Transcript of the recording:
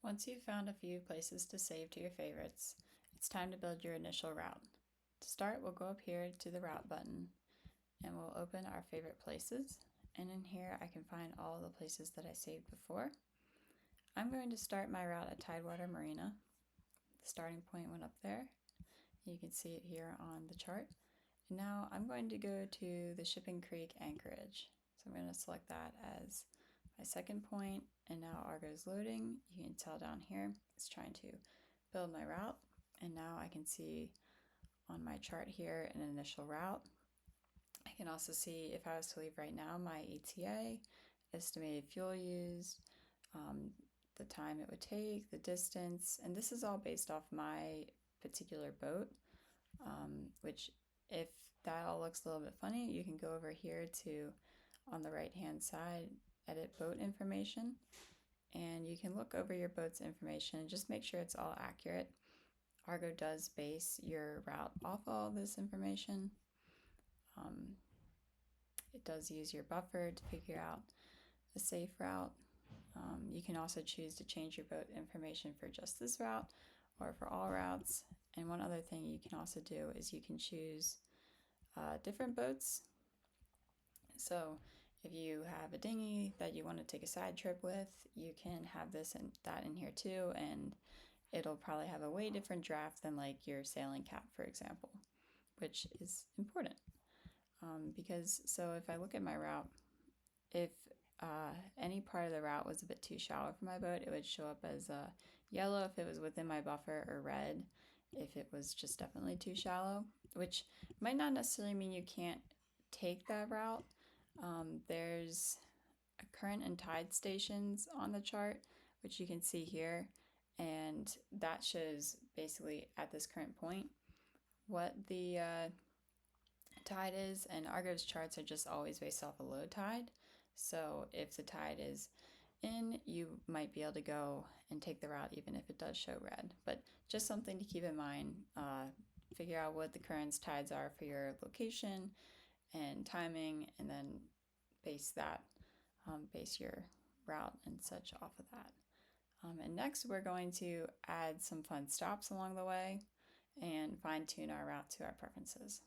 Once you've found a few places to save to your favorites, it's time to build your initial route. To start, we'll go up here to the route button and we'll open our favorite places. And in here, I can find all the places that I saved before. I'm going to start my route at Tidewater Marina. The starting point went up there. You can see it here on the chart. And now I'm going to go to the Shipping Creek anchorage. So I'm going to select that as my second point, and now Argo's loading. You can tell down here it's trying to build my route, and now I can see on my chart here an initial route. I can also see if I was to leave right now my ETA, estimated fuel used, the time it would take, the distance, and this is all based off my particular boat, which if that all looks a little bit funny, you can go over here to, on the right hand side, edit boat information, and you can look over your boat's information and just make sure it's all accurate. Argo does base your route off all this information. It does use your buffer to figure out a safe route. You can also choose to change your boat information for just this route or for all routes. And one other thing you can also do is you can choose different boats. So if you have a dinghy that you want to take a side trip with, you can have this and that in here too, and it'll probably have a way different draft than like your sailing cap, for example, which is important. Because so if I look at my route, if any part of the route was a bit too shallow for my boat, it would show up as yellow if it was within my buffer, or red if it was just definitely too shallow, which might not necessarily mean you can't take that route. There's a current and tide stations on the chart, which you can see here, and that shows basically at this current point what the tide is, and Argo's charts are just always based off a low tide. So if the tide is in, you might be able to go and take the route even if it does show red. But just something to keep in mind. Figure out what the current tides are for your location and timing, and then base your route and such off of that. And next we're going to add some fun stops along the way and fine tune our route to our preferences.